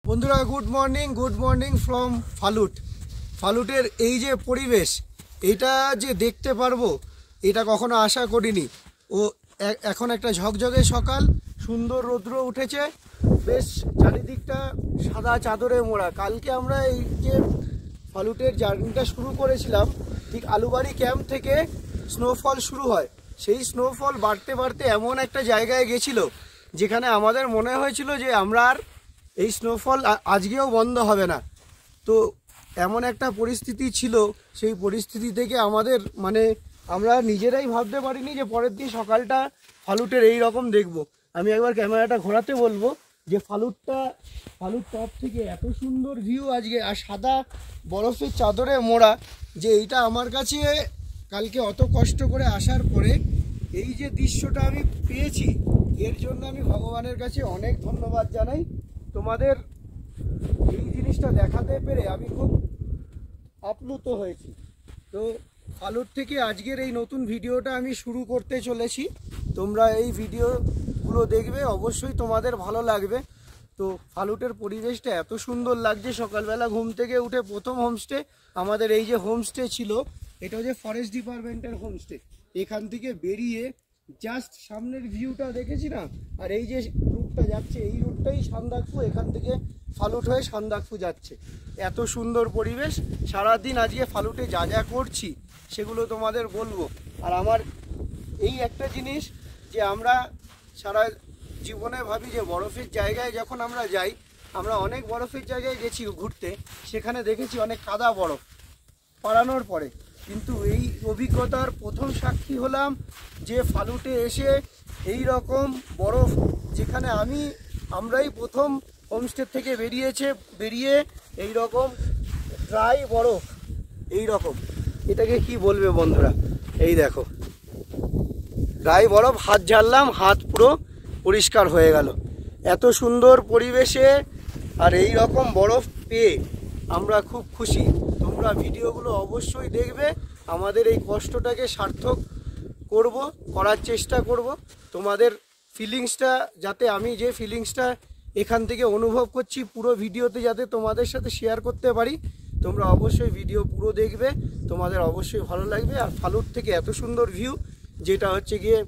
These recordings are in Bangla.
বন্ধুরা গুড মর্নিং ফ্রম ফালুটের এই যে পরিবেশ এটা যে দেখতে পারবো এটা কখনো আশা করিনি। ও এখন একটা ঝকঝকে সকাল, সুন্দর রৌদ্র উঠেছে, বেশ চারিদিকটা সাদা চাদরে মোড়া। কালকে আমরা এই যে ফালুটের জার্নিটা শুরু করেছিলাম, ঠিক আলুবাড়ি ক্যাম্প থেকে স্নোফল শুরু হয়। সেই স্নোফল বাড়তে বাড়তে এমন একটা জায়গায় গেছিলো যেখানে আমাদের মনে হয়েছিল যে আমরা আর এই স্নোফল আজকেও বন্ধ হবে না। তো এমন একটা পরিস্থিতি ছিল, সেই পরিস্থিতি থেকে আমাদের আমরা নিজেরাই ভাবতে পারিনি যে পরের দিন সকালটা ফালুটের এই রকম দেখব। আমি একবার ক্যামেরাটা ঘোরাতে বলবো যে ফালুট টপ থেকে এত সুন্দর ভিউ আজকে, আর সাদা বরফের চাদরে মোড়া, যে এইটা আমার কাছে কালকে অত কষ্ট করে আসার পরে এই যে দৃশ্যটা আমি পেয়েছি, এর জন্য আমি ভগবানের কাছে অনেক ধন্যবাদ জানাই। তোমাদের এই জিনিসটা দেখাতে পেরে আমি খুব আপ্লুত হয়েছি। তো ফালুট থেকে আজকের এই নতুন ভিডিওটা আমি শুরু করতে চলেছি। তোমরা এই ভিডিওগুলো দেখবে, অবশ্যই তোমাদের ভালো লাগবে। তো ফালুটের পরিবেশটা এত সুন্দর লাগছে। সকালবেলা ঘুম থেকে উঠে প্রথম হোমস্টে আমাদের এই যে হোমস্টে ছিল, এটা হচ্ছে ফরেস্ট ডিপার্টমেন্টের হোমস্টে। এখান থেকে বেরিয়ে জাস্ট সামনের ভিউটা দেখেছি না, আর এই যে রুটটা যাচ্ছে এই রুটটাই সান্দাকফু, এখান থেকে ফালুট হয়ে সান্দাকফু যাচ্ছে। এত সুন্দর পরিবেশ। সারাদিন আজকে ফালুটে যা যা করছি সেগুলো তোমাদের বলবো। আর আমার এই একটা জিনিস যে আমরা সারা জীবনে ভাবি যে বরফের জায়গায় যখন আমরা যাই, আমরা অনেক বরফের জায়গায় গেছি ঘুরতে, সেখানে দেখেছি অনেক কাদা বরফ পাড়ানোর পরে, কিন্তু এই অভিজ্ঞতার প্রথম সাক্ষী হলাম যে ফালুটে এসে এই রকম বরফ, যেখানে আমরাই প্রথম হোমস্টে থেকে বেরিয়ে এই রকম ড্রাই বরফ, এই রকম, এটাকে কি বলবে বন্ধুরা, এই দেখো ড্রাই বরফ, হাত ঝাড়লাম, হাত পুরো পরিষ্কার হয়ে গেল। এত সুন্দর পরিবেশে আর এই রকম বরফ পেয়ে আমরা খুব খুশি। তোমরা ভিডিওগুলো অবশ্যই দেখবে, আমাদের এই কষ্টটাকে সার্থক করার চেষ্টা করব। তোমাদের ফিলিংসটা যাতে, আমি যে ফিলিংসটা এখান থেকে অনুভব করছি পুরো ভিডিওতে যাতে তোমাদের সাথে শেয়ার করতে পারি। তোমরা অবশ্যই ভিডিও পুরো দেখবে, তোমাদের অবশ্যই ভালো লাগবে। আর ফালুট থেকে এত সুন্দর ভিউ, যেটা হচ্ছে গিয়ে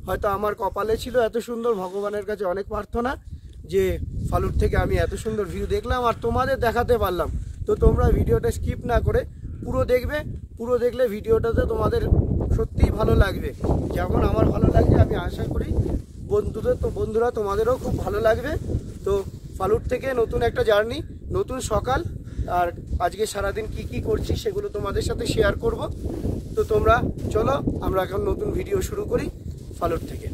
হয়তো আমার কপালে ছিল এত সুন্দর, ভগবানের কাছে অনেক প্রার্থনা যে ফালুট থেকে আমি এত সুন্দর ভিউ দেখলাম আর তোমাদের দেখাতে পারলাম। তো তোমরা ভিডিওটা স্কিপ না করে পুরো দেখবে। পুরো দেখলে ভিডিওটাতে তোমাদের সত্যিই ভালো লাগবে, যেমন আমার ভালো লাগবে। আমি আশা করি বন্ধুরা তোমাদেরও খুব ভালো লাগবে। তো ফালুট থেকে নতুন একটা জার্নি, নতুন সকাল, আর আজকে সারাদিন কি করছি সেগুলো তোমাদের সাথে শেয়ার করব। তো তোমরা চলো, আমরা এখন নতুন ভিডিও শুরু করি ফালুট থেকে।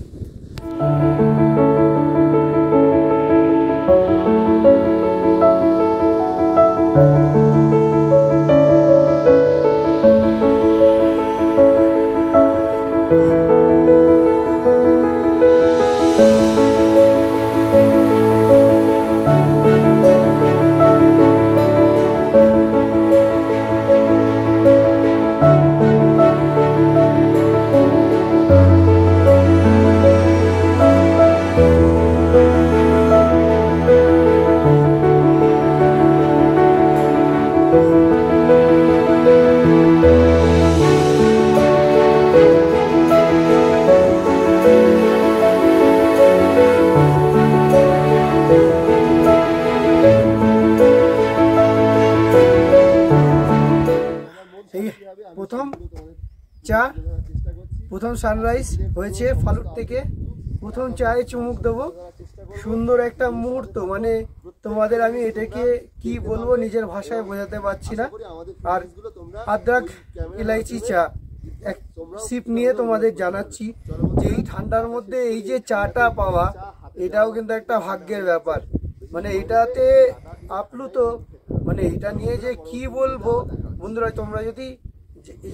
প্রথম সানরাইজ হয়েছে ফালুট থেকে, প্রথম চায়ে চুমুক দেবো। সুন্দর একটা মুহূর্ত, তোমাদের আমি এটাকে কি বলবো নিজের ভাষায় বোঝাতে পারছি না। আর আদ্রাক ইলাইচি চা এক সিপ নিয়ে তোমাদের জানাচ্ছি যে এই ঠান্ডার মধ্যে এই যে চাটা পাওয়া, এটাও কিন্তু একটা ভাগ্যের ব্যাপার। এটাতে আপ্লুত, এটা নিয়ে যে কি বলবো বন্ধুরা, তোমরা যদি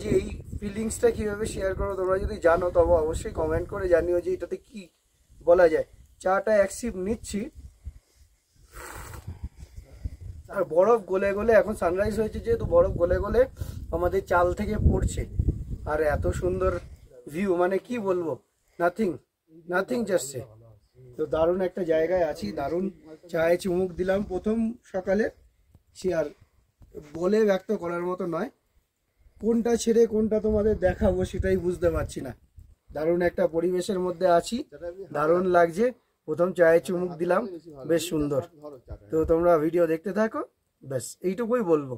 যে এই ফিলিংসটা কীভাবে শেয়ার করো তোমরা যদি জানো, তবে অবশ্যই কমেন্ট করে জানিও যে এটাতে কি বলা যায়। চাটা এক সিপ নিচ্ছি, আর বরফ গলে গলে, এখন সানরাইজ হয়েছে যেহেতু বরফ গলে গলে আমাদের চাল থেকে পড়ছে, আর এত সুন্দর ভিউ, কি বলবো, নাথিং জাস্ট। তো দারুণ একটা জায়গায় আছি, দারুণ চায়ে চুমুক দিলাম প্রথম সকালে, সে আর বলে ব্যক্ত করার মতো নয়। কোনটা ছেড়ে কোনটা তোমাদের দেখাবো সেটাই বুঝতে পারছি না। দারুণ একটা পরিবেশের মধ্যে আছি, দারুণ লাগছে। প্রথম চায়ে চুমুক দিলাম, বেশ সুন্দর। তো তোমরা ভিডিও দেখতে থাকো, ব্যাস এইটুকুই বলবো।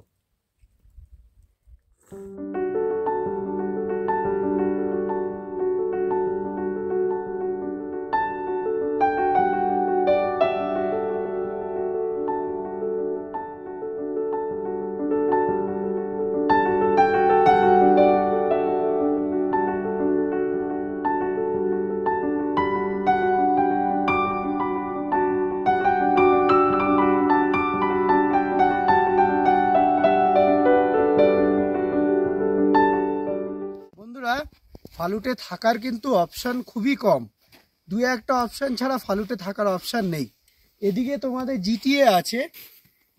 ফালুটে থাকার কিন্তু অপশান খুবই কম, দুই একটা অপশান ছাড়া ফালুটে থাকার অপশান নেই। এদিকে তোমাদের জিটিএ আছে,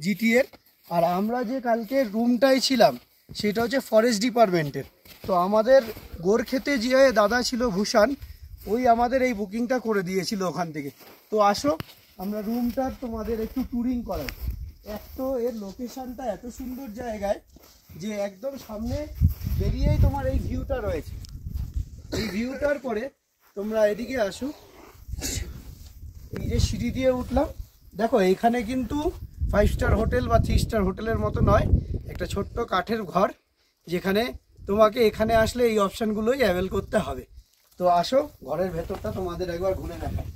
জিটিএর, আর আমরা যে কালকে রুমটাই ছিলাম সেটা হচ্ছে ফরেস্ট ডিপার্টমেন্টের। তো আমাদের গোরক্ষেতে যে দাদা ছিল ভূষণ, ওই আমাদের এই বুকিংটা করে দিয়েছিল ওখান থেকে। তো আসো আমরা রুমটার তোমাদের একটু ট্যুরিং করাই। এক তো এর লোকেশানটা এত সুন্দর জায়গায় যে একদম সামনে বেরিয়েই তোমার এই ভিউটা রয়েছে। এই ভিউটার পরে তোমরা এদিকে আসো, এই যে সিঁড়ি দিয়ে উঠলাম, দেখো এখানে কিন্তু 5 স্টার হোটেল বা 3 স্টার হোটেলের মতো নয়, একটা ছোট্ট কাঠের ঘর, যেখানে তোমাকে এখানে আসলে এই অপশানগুলোই অ্যাভেল করতে হবে। তো আসো ঘরের ভেতরটা তোমাদের একবার ঘুরে দেখাই।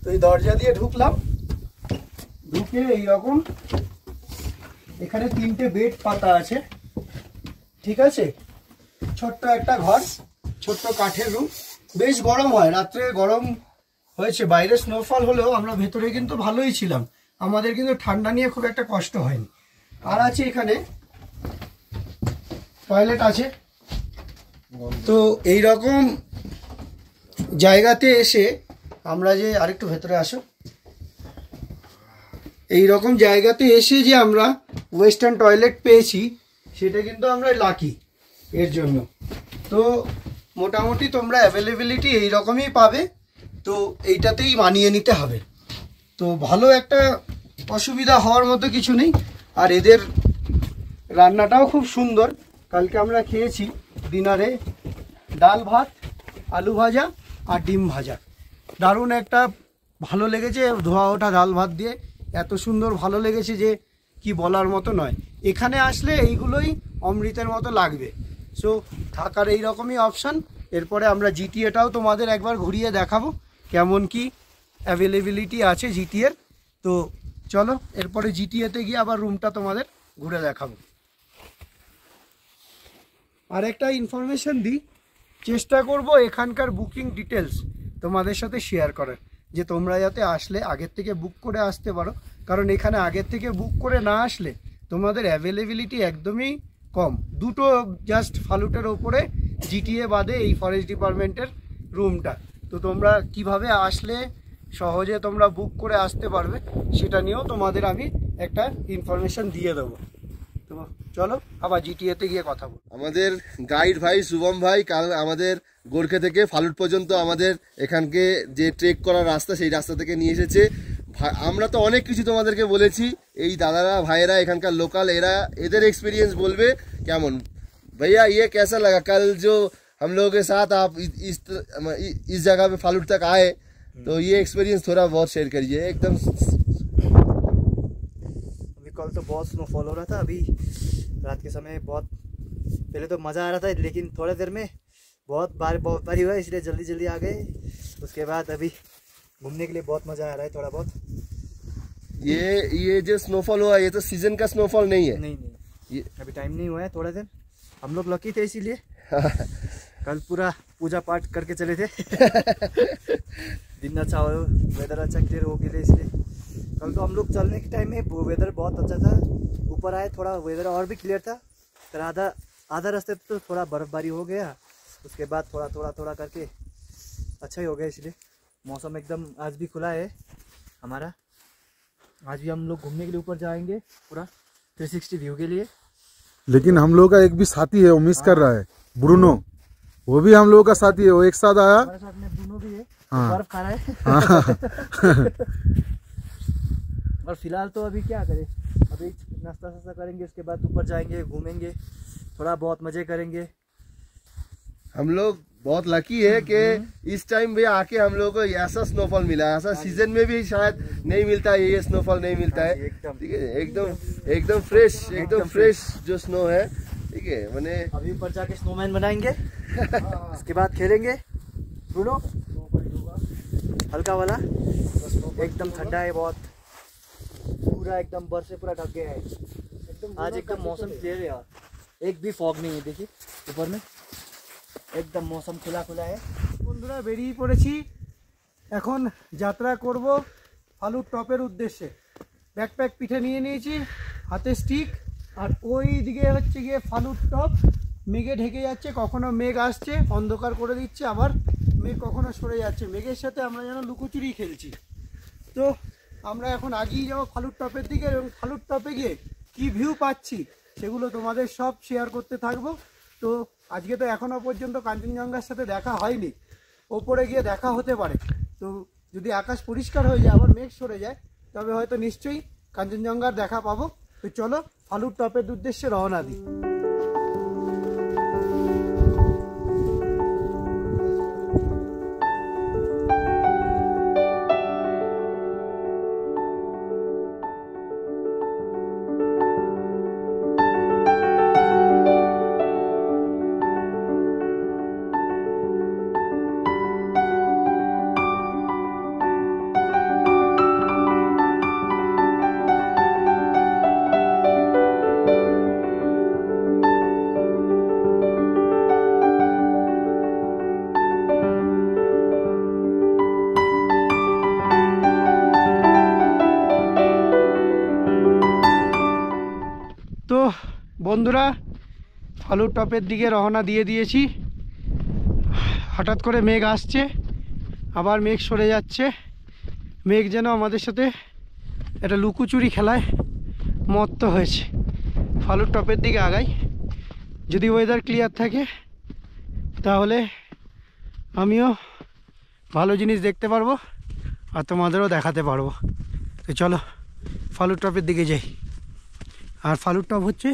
তো এই দরজা দিয়ে ঢুকলাম, ঢুকে এইরকম এখানে 3টে বেড পাতা আছে, ঠিক আছে। ছোট্ট একটা ঘর, ছোট্ট কাঠের রুম, বেশ গরম হয়, রাত্রে গরম হয়েছে। বাইরে স্নোফল হলেও আমরা ভেতরে কিন্তু ভালোই ছিলাম, আমাদের কিন্তু ঠান্ডা নিয়ে খুব একটা কষ্ট হয়নি। আর আছে এখানে টয়লেট আছে। তো এই রকম জায়গাতে এসে আমরা যে, আরেকটু ভেতরে আসো, এই রকম জায়গাতে এসে যে আমরা ওয়েস্টার্ন টয়লেট পেয়েছি সেটা কিন্তু আমরা লাকি এর জন্য। তো মোটামুটি তোমরা অ্যাভেলেবিলিটি এইরকমই পাবে, তো এইটাতেই মানিয়ে নিতে হবে। তো ভালো একটা, অসুবিধা হওয়ার মতো কিছু নেই। আর এদের রান্নাটাও খুব সুন্দর। কালকে আমরা খেয়েছি ডিনারে ডাল ভাত, আলু ভাজা আর ডিম ভাজা, দারুণ একটা ভালো লেগেছে। ধোয়া ওঠা ডাল ভাত দিয়ে এত সুন্দর ভালো লেগেছে যে কি বলার মতো নয়। এখানে আসলে এইগুলোই অমৃতের মতো লাগবে। সো থাকার এই রকমই অপশান। এরপরে আমরা জিটিএটাও তোমাদের একবার ঘুরিয়ে দেখাবো কেমন কি অ্যাভেলেবিলিটি আছে জিটিএর। তো চলো এরপরে জিটিএতে গিয়ে আবার রুমটা তোমাদের ঘুরে দেখাবো। আর একটা ইনফরমেশন দিই, চেষ্টা করব এখানকার বুকিং ডিটেলস তোমাদের সাথে শেয়ার করার, যে তোমরা যাতে আসলে আগের থেকে বুক করে আসতে পারো। কারণ এখানে আগের থেকে বুক করে না আসলে তোমাদের অ্যাভেলেবিলিটি একদমই কম। দুটো জাস্ট ফালুটের ওপরে জিটিএ বাদে এই ফরেস্ট ডিপার্টমেন্টের রুমটা। তো তোমরা কিভাবে আসলে সহজে তোমরা বুক করে আসতে পারবে সেটা নিয়েও তোমাদের আমি একটা ইনফরমেশন দিয়ে দেবো। তো চলো আবার জিটিএতে গিয়ে কথা বল। আমাদের গাইড ভাই শুভম ভাই কাল আমাদের গোরখে থেকে ফালুট পর্যন্ত আমাদের এখানকে যে ট্রেক করার রাস্তা সেই রাস্তা থেকে নিয়ে এসেছে। আমরা তো অনেক কিছু তোমাদেরকে বলেছি, এই দাদারা ভাইয়েরা এখানকার লোকাল, এরা এদের এক্সপিরিয়েন্স বলবে কেমন। भैया ये कैसा लगा कल जो हम लोगों के साथ आप इस जगह पे फालूट तक आए, तो ये एक्सपीरियंस थोड़ा बहुत शेयर करिए एकदम। अभी कल तो बहुत स्नोफॉल हो रहा था, अभी रात के समय बहुत, पहले तो मज़ा आ रहा था लेकिन थोड़ी देर में बहुत बारी हुआ इसलिए जल्दी जल्दी आ गए। उसके बाद अभी घूमने के लिए बहुत मज़ा आ रहा है थोड़ा बहुत। ये जो स्नोफॉल हुआ ये तो सीजन का स्नोफॉल नहीं है। नहीं ये अभी टाइम नहीं हुआ है, थोड़ा दिन हम लोग लकी थे इसीलिए कल पूरा पूजा पाठ करके चले थे दिन अच्छा हो, वेदर अच्छा क्लियर हो गया इसलिए। कल तो हम लोग चलने के टाइम में वेदर बहुत अच्छा था, ऊपर आए थोड़ा वेदर और भी क्लियर था, फिर आधा रास्ते तो थोड़ा बर्फबारी हो गया, उसके बाद थोड़ा करके अच्छा ही हो गया। इसलिए मौसम एकदम आज भी खुला है हमारा। आज भी हम लोग घूमने के लिए ऊपर जाएंगे पूरा 360 व्यू के लिए। लेकिन हम लोग का एक भी साथी है, वो मिस कर रहा है, ब्रूनो। वो भी हम लोग का साथी है, वो एक साथ आया। हमारे साथ में ब्रूनो भी है। हाँ। बर्फ खा रहा है। और फिलहाल तो अभी क्या करें, अभी नाश्ता वास्ता करेंगे, उसके बाद ऊपर जाएंगे, घूमेंगे, थोड़ा बहुत मजे करेंगे। हम लोग बहुत लकी है कि इस टाइम भी आके हम लोगों को ऐसा स्नोफॉल मिला है। ऐसा सीजन में भी शायद नहीं मिलता है, ये स्नोफॉल नहीं मिलता है। एकदम। ठीक है, एकदम फ्रेश जो स्नो है। ठीक है, मैंने अभी ऊपर जाके स्नोमैन बनाएंगे, उसके बाद खेलेंगे ब्रूनो हल्का वाला। एकदम ठंडा है बहुत, पूरा एकदम बर्फ से पूरा ढक गया है। आज एकदम मौसम क्लियर है यार, एक भी फॉग नहीं है। देखिए ऊपर में एकदम मौसम खुला खुला है। বন্ধুরা বেরিয়ে পড়েছি, এখন যাত্রা করব ফালুট টপের উদ্দেশ্যে। ব্যাকপ্যাক পিঠে নিয়ে নিয়েছি, হাতে স্টিক, আর ওই দিকে হচ্ছে গিয়ে ফালুট টপ। মেঘে ঢেকে যাচ্ছে, কখনো মেঘ আসছে অন্ধকার করে দিচ্ছে, আবার মেঘ কখনো সরে যাচ্ছে। মেঘের সাথে আমরা যেন লুকোচুরি খেলছি। তো আমরা এখন আগিয়ে যাবো ফালুট টপের দিকে, এবং ফালুট টপে গিয়ে কী ভিউ পাচ্ছি সেগুলো তোমাদের সব শেয়ার করতে থাকবো। তো আজকে তো এখনও পর্যন্ত কাঞ্চনজঙ্ঘার সাথে দেখা হয়নি, ওপরে গিয়ে দেখা হতে পারে। তো যদি আকাশ পরিষ্কার হয়ে যায়, আবার মেঘ সরে যায়, তবে হয়তো নিশ্চয়ই কাঞ্চনজঙ্ঘার দেখা পাবো। তো চলো ফালুট টপের উদ্দেশ্যে রওনা দিই। তো বন্ধুরা ফালুট টপের দিকে রওনা দিয়ে দিয়েছি। হঠাৎ করে মেঘ আসছে, আবার মেঘ সরে যাচ্ছে। মেঘ যেন আমাদের সাথে একটা লুকোচুরি খেলায় মত্ত হয়েছে। ফালুট টপের দিকে আগাই, যদি ওয়েদার ক্লিয়ার থাকে তাহলে আমিও ভালো জিনিস দেখতে পারবো আর তোমাদেরও দেখাতে পারবো। তো চলো ফালুট টপের দিকে যাই। আর ফালুট টপ হচ্ছে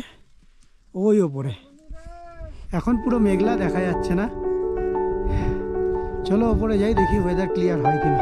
ওই ওপরে, এখন পুরো মেঘলা দেখা যাচ্ছে না। চলো ওপরে যাই, দেখি ওয়েদার ক্লিয়ার হয় কিনা।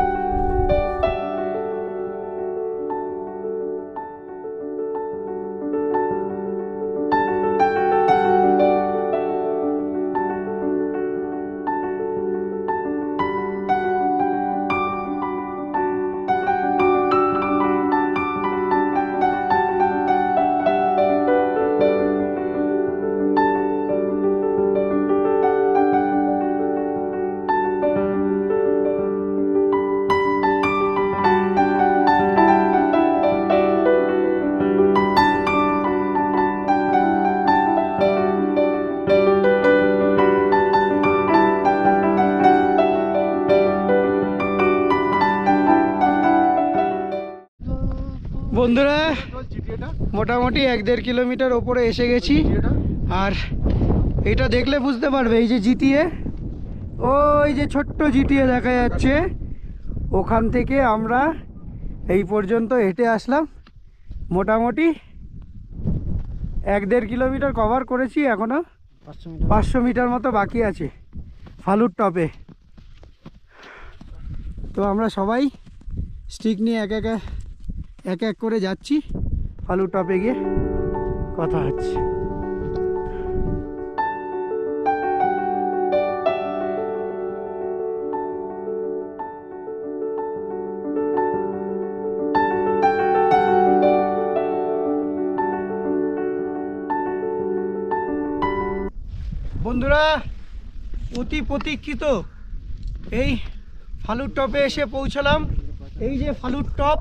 বন্ধুরা মোটামুটি 1-1.5 কিলোমিটার ওপরে এসে গেছি। আর এটা দেখলে বুঝতে পারবে, এই যে জিটিএ, ওই যে ছোট্ট জিটিএ দেখা যাচ্ছে, ওখান থেকে আমরা এই পর্যন্ত হেঁটে আসলাম। মোটামুটি 1-1.5 কিলোমিটার কভার করেছি, এখনও 500 মিটার মতো বাকি আছে ফালুট টপে। তো আমরা সবাই স্টিক নিয়ে এক এক করে যাচ্ছি, ফালুট টপে গিয়ে কথা হচ্ছে। বন্ধুরা অতি প্রতীক্ষিত এই ফালুট টপে এসে পৌঁছলাম। এই যে ফালুট টপ,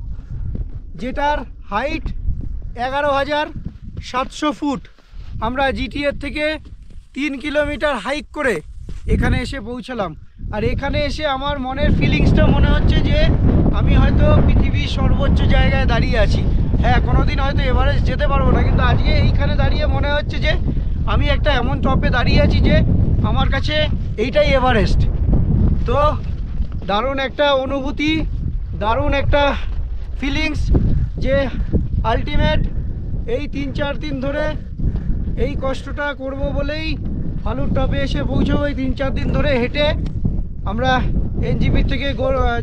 যেটার হাইট 11,700 ফুট। আমরা জিটিএর থেকে 3 কিলোমিটার হাইক করে এখানে এসে পৌঁছলাম। আর এখানে এসে আমার মনের ফিলিংসটা মনে হচ্ছে যে আমি হয়তো পৃথিবীর সর্বোচ্চ জায়গায় দাঁড়িয়ে আছি। হ্যাঁ, কোনোদিন হয়তো এভারেস্ট যেতে পারবো না, কিন্তু আজকে এইখানে দাঁড়িয়ে মনে হচ্ছে যে আমি একটা এমন টপে দাঁড়িয়ে আছি যে আমার কাছে এইটাই এভারেস্ট। তো দারুণ একটা অনুভূতি, দারুণ একটা ফিলিংস যে আলটিমেট এই 3-4 দিন ধরে এই কষ্টটা করব বলেই ফালুট টপে এসে পৌঁছবো। এই 3-4 দিন ধরে হেঁটে আমরা এনজিপি থেকে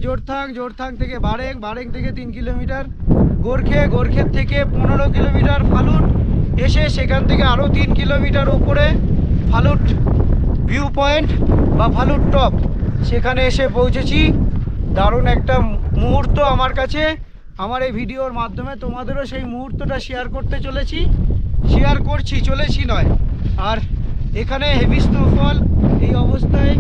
জোরথাং থেকে বারেং থেকে 3 কিলোমিটার, গোরখের থেকে 15 কিলোমিটার ফালুট, এসে সেখান থেকে আরও 3 কিলোমিটার উপরে ফালুট ভিউ পয়েন্ট বা ফালুট টপ, সেখানে এসে পৌঁছেছি। দারুণ একটা মুহূর্ত আমার কাছে। আমার এই ভিডিওর মাধ্যমে তোমাদেরও সেই মুহূর্তটা শেয়ার করছি নয়। আর এখানে হেভি স্নোফল, এই অবস্থায়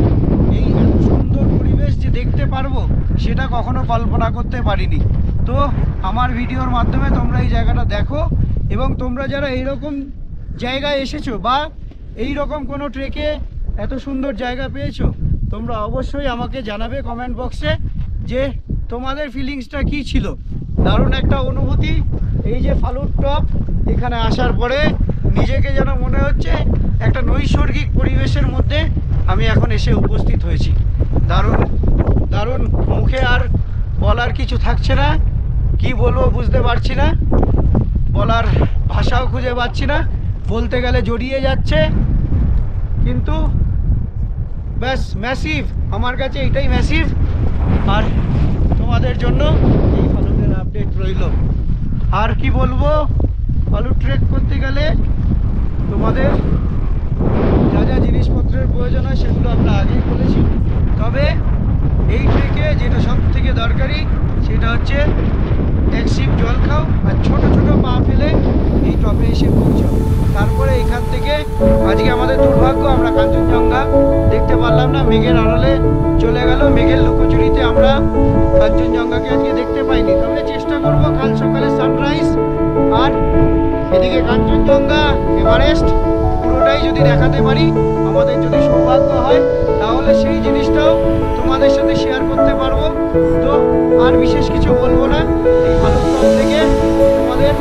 এই এত সুন্দর পরিবেশ যে দেখতে পারবো সেটা কখনো কল্পনা করতে পারিনি। তো আমার ভিডিওর মাধ্যমে তোমরা এই জায়গাটা দেখো, এবং তোমরা যারা এইরকম জায়গায় এসেছো বা এই রকম কোনো ট্রেকে এত সুন্দর জায়গা পেয়েছো, তোমরা অবশ্যই আমাকে জানাবে কমেন্ট বক্সে যে তোমাদের ফিলিংসটা কী ছিল। দারুণ একটা অনুভূতি। এই যে ফালুট টপ, এখানে আসার পরে নিজেকে যেন মনে হচ্ছে একটা নৈসর্গিক পরিবেশের মধ্যে আমি এখন এসে উপস্থিত হয়েছি। দারুণ, মুখে আর বলার কিছু থাকছে না, কি বলবো বুঝতে পারছি না, বলার ভাষাও খুঁজে পাচ্ছি না, বলতে গেলে জড়িয়ে যাচ্ছে। কিন্তু ব্যাস ম্যাসিভ, আমার কাছে এটাই ম্যাসিভ। আর তোমাদের জন্য এই ফালুটের আপডেট রইল। আর কি বলবো, ফালুট ট্রেক করতে গেলে তোমাদের যা যা জিনিসপত্রের প্রয়োজন হয় সেগুলো আমরা আগেই বলেছি। তবে এই ট্রেকে যেটা সব থেকে দরকারি সেটা হচ্ছে এক সিপ জল খাও আর ছোট পা ফেলে এই টপে এসে পৌঁছাও। তারপরে এখান থেকে আজকে আমাদের দুর্ভাগ্য, আমরা কাঞ্চনজঙ্ঘা দেখতে পারলাম না, মেঘের আড়ালে চলে গেল। মেঘের লুকোচুরিতে আমরা কাঞ্চনজঙ্ঘাকে আজকে দেখতে পাইনি। তবে চেষ্টা করব কাল সকালে সানরাইজ আর এদিকে কাঞ্চনজঙ্ঘা, এভারেস্ট পুরোটাই যদি দেখাতে পারি, আমাদের যদি সৌভাগ্য হয়, তাহলে সেই জিনিসটাও তোমাদের সাথে শেয়ার করতে পারবো। তো আর বিশেষ কিছু বলবো না। এই ফালুট টপ থেকে তোমাদের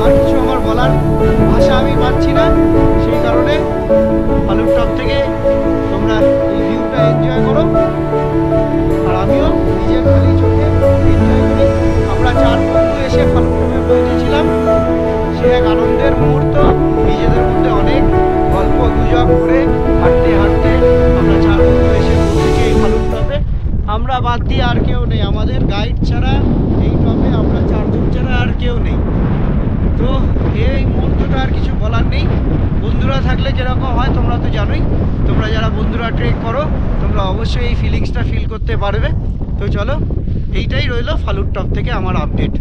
আর কিছু আমার বলার ভাষা আমি পাচ্ছি না, সেই কারণে ফালুট টপ থেকে তোমরা এই ভিউটা এনজয় করো, আর আমিও নিজের খালি চোখে এনজয় করি। আমরা 4 বন্ধু এসে ফালুট টপে পৌঁছেছিলাম, সে এক আনন্দের মুহূর্ত। নিজেদের মধ্যে অনেক গল্প গুজব করে হাঁটতে আমরা 4 বন্ধু এসে পৌঁছেছি এই ফালুট টপে। আমরা বাদ দিয়ে আর কেউ নেই, আমাদের গাইড ছাড়া এই টপে আমরা 4 জন ছাড়া আর কেউ নেই। তো এই মুহূর্তটা আর কিছু বলার নেই। বন্ধুরা থাকলে যেরকম হয় তোমরা তো জানোই, তোমরা যারা বন্ধুরা ট্রেক করো তোমরা অবশ্যই এই ফিলিংসটা ফিল করতে পারবে। তো চলো, এইটাই রইলো ফালুট টপ থেকে আমার আপডেট।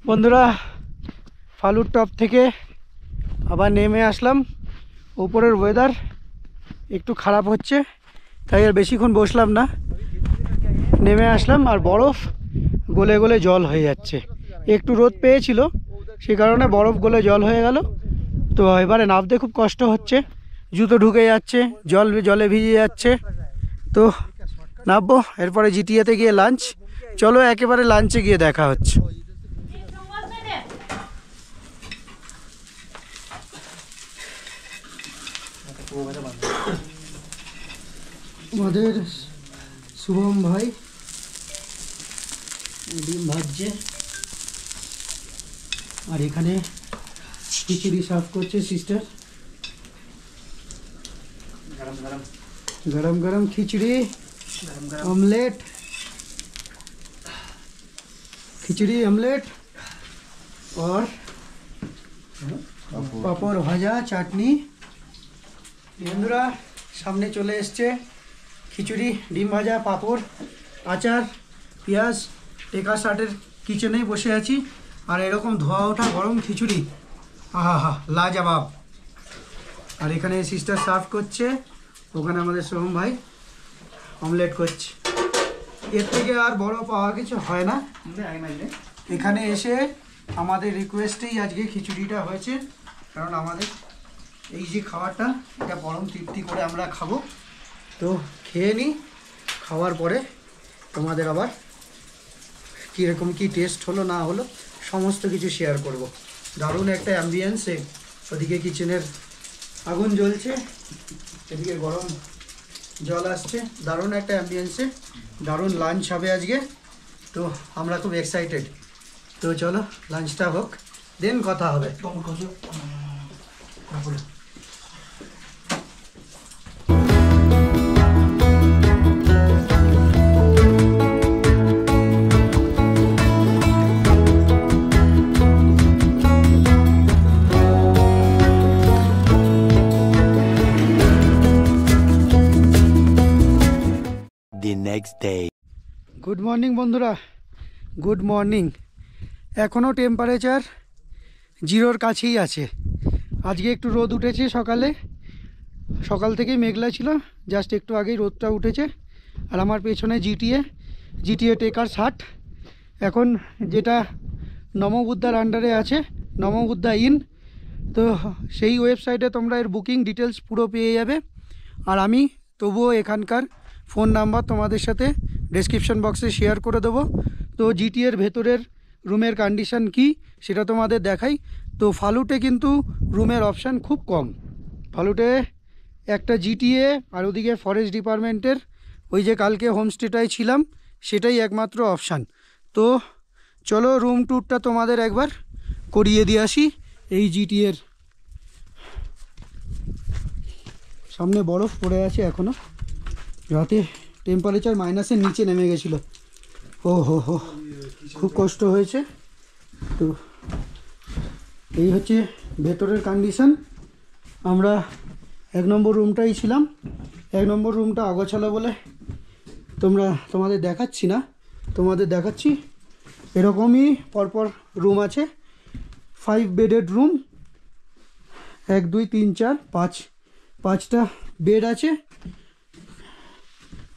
বন্ধুরা, ফালুট টপ থেকে আবার নেমে আসলাম। উপরের ওয়েদার একটু খারাপ হচ্ছে, তাই আর বেশিক্ষণ বসলাম না, নেমে আসলাম। আর বরফ গলে গলে জল হয়ে যাচ্ছে। একটু রোদ পেয়েছিল, সেই কারণে বরফ গলে জল হয়ে গেল। তো এবারে নামতে খুব কষ্ট হচ্ছে, জুতো ঢুকে যাচ্ছে, জলে ভিজে যাচ্ছে। তো নামবো, এরপরে জিটিএতে গিয়ে লাঞ্চ। চলো একেবারে লাঞ্চে গিয়ে দেখা হচ্ছে। আমাদের শুভম ভাই ডিম ভাজছে, আর এখানে খিচুড়ি সার্ভ করছে সিস্টার। गरम गरम खिचड़ी, ऑमलेट, खिचड़ी ऑमलेट और পাপড় ভাজা, চাটনি। বন্ধুরা সামনে চলে এসছে খিচুড়ি, ডিম ভাজা, পাপড়, আচার, পেঁয়াজ। টেকা শার্টের কিচেনেই বসে আছি, আর এরকম ধোয়া ওঠা গরম খিচুড়ি, আহা হা লাজবাব। আর এখানে সিস্টার সার্ভ করছে, ওখানে আমাদের সোহম ভাই অমলেট করছে। এর থেকে আর বড় পাওয়া কিছু হয় না। এখানে এসে আমাদের রিকোয়েস্টেই আজকে খিচুড়িটা হয়েছে, কারণ আমাদের এই যে খাবারটা এটা পরম তৃপ্তি করে আমরা খাবো। তো খেয়ে নিই, খাওয়ার পরে তোমাদের আবার কীরকম কী টেস্ট হলো না হলো সমস্ত কিছু শেয়ার করব। দারুণ একটা অ্যাম্বিয়েন্সে, ওদিকে কিচেনের আগুন জ্বলছে, এদিকে গরম জল আসছে, দারুণ একটা অ্যাম্বিয়েন্সে দারুণ লাঞ্চ হবে আজকে। তো আমরা খুব এক্সাইটেড। তো চলো লাঞ্চটা হোক, দেন কথা হবে। গুড মর্নিং বন্ধুরা, গুড মর্নিং। এখনও টেম্পারেচার 0-র কাছেই আছে। আজকে একটু রোদ উঠেছে সকাল থেকেই মেঘলা ছিল, জাস্ট একটু আগেই রোদটা উঠেছে। আর আমার পেছনে জিটিএ টেকার 60, এখন যেটা নমবুদ্ধার আন্ডারে আছে, নমবুদ্ধা ইন। তো সেই ওয়েবসাইটে তোমরা এর বুকিং ডিটেলস পুরো পেয়ে যাবে। আর আমি তবুও এখানকার ফোন নাম্বার তোমাদের সাথে ডেসক্রিপশন বক্সে শেয়ার করে দেবো। তো জিটিএর ভেতরের রুমের কন্ডিশন কি সেটা তোমাদের দেখাই। তো ফালুটে কিন্তু রুমের অপশান খুব কম। ফালুটে একটা জিটিএ আর ওদিকে ফরেস্ট ডিপার্টমেন্টের ওই যে কালকে হোমস্টেটায় ছিলাম সেটাই একমাত্র অপশান। তো চলো রুম ট্যুরটা তোমাদের একবার করিয়ে দিয়ে আসি। এই জিটিএর সামনে বরফ পড়ে আছে এখনও, রাতে টেম্পারেচার মাইনাসের নিচে নেমে গেছিলো। ও হো খুব কষ্ট হয়েছে। তো এই হচ্ছে ভেতরের কন্ডিশন। আমরা 1 নম্বর রুমটাই ছিলাম। 1 নম্বর রুমটা অগোছালো বলে তোমাদের দেখাচ্ছি না, তোমাদের দেখাচ্ছি। এরকমই পরপর রুম আছে, 5 বেডেড রুম, 1 2 3 4 5টা বেড আছে।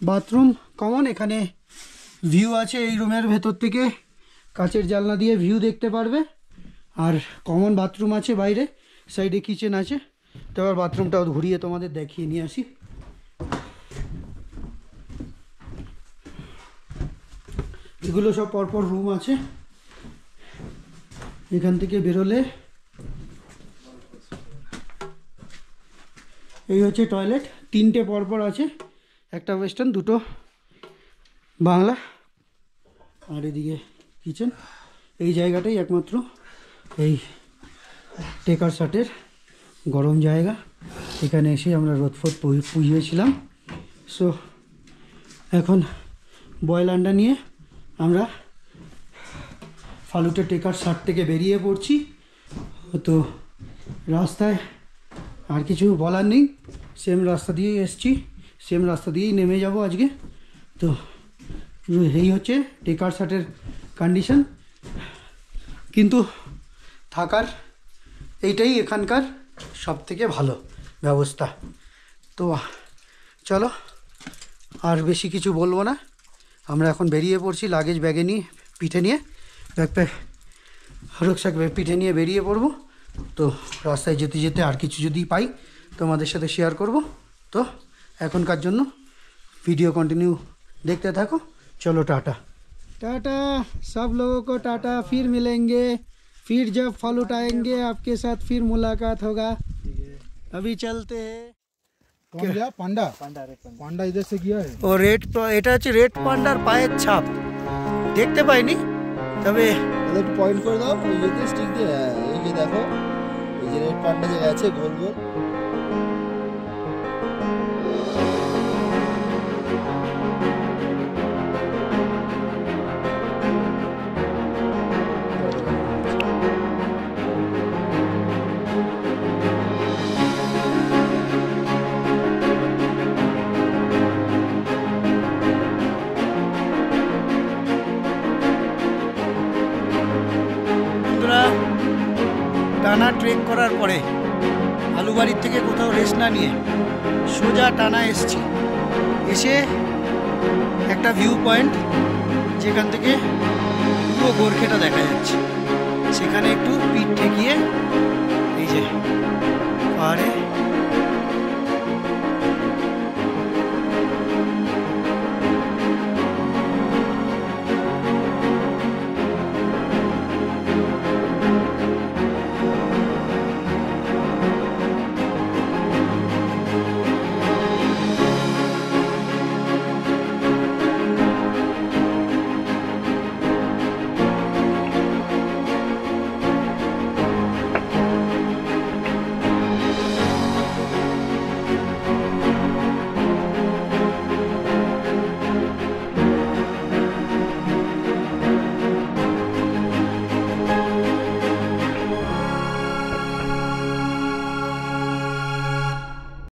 বাথরুম কমন, এখানে ভিউ আছে এই রুমের ভেতর থেকে, কাচের জানলা দিয়ে ভিউ দেখতে পারবে। আর কমন বাথরুম আছে বাইরে, সাইডে কিচেন আছে। তো এবার বাথরুমটাও ঘুরিয়ে তোমাদের দেখিয়ে নিয়ে আসি। এগুলো সব পরপর রুম আছে। এখান থেকে বেরোলে এই হচ্ছে টয়লেট, 3টে পরপর আছে, একটা ওয়েস্টার্ন, 2টো বাংলা। আর এদিকে কিচেন। এই জায়গাটাই একমাত্র এই টেকার শার্টের গরম জায়গা। এখানে এসে আমরা রোদফোদ পুজিয়েছিলাম। সো এখন বয়েল আন্ডা নিয়ে আমরা ফালুটে টেকার শার্ট থেকে বেরিয়ে পড়ছি। তো রাস্তায় আর কিছু বলার নেই, সেম রাস্তা দিয়েই এসছি, সেম রাস্তা দিয়েই নেমে যাব আজকে। তো এই হচ্ছে টেকার শার্টের কন্ডিশন। কিন্তু থাকার এইটাই এখানকার সবথেকে ভালো ব্যবস্থা। তো চলো আর বেশি কিছু বলবো না, আমরা এখন বেরিয়ে পড়ছি লাগেজ ব্যাগে নিয়ে, পিঠে নিয়ে, ব্যাকপ্যাক রুকস্যাক পিঠে নিয়ে বেরিয়ে পড়বো। তো রাস্তায় যেতে যেতে আর কিছু যদি পাই তোমাদের সাথে শেয়ার করব। তো এখনকার জন্য ভিডিও কন্টিনিউ देखते थको। चलो टाटा टाटा सब लोगों को टाटा, फिर मिलेंगे, फिर जब फालूट आएंगे आपके साथ फिर मुलाकात होगा। अभी चलते हैं। कौन गया? पांडा। पांडा रेड पांडा पांडा इधर से गया है। ও এটা হচ্ছে রেড পান্ডার পায়ের ছাপ, দেখতে পাইনি, তবে তাহলে একটু পয়েন্ট করে দাও ওই যে স্টিক দিয়ে। হ্যাঁ, এই যে দেখো এই যে রেড পান্ডা যে আছে গোল গোল। বন্ধুরা, টানা ট্রেক করার পরে আলুবাড়ির থেকে কোথাও রেস্ট না নিয়ে সোজা টানা এসছি, এসে একটা ভিউ পয়েন্ট যেখান থেকে পুরো গোর্খেটা দেখা যাচ্ছে, সেখানে একটু পিঠ ঠেকিয়ে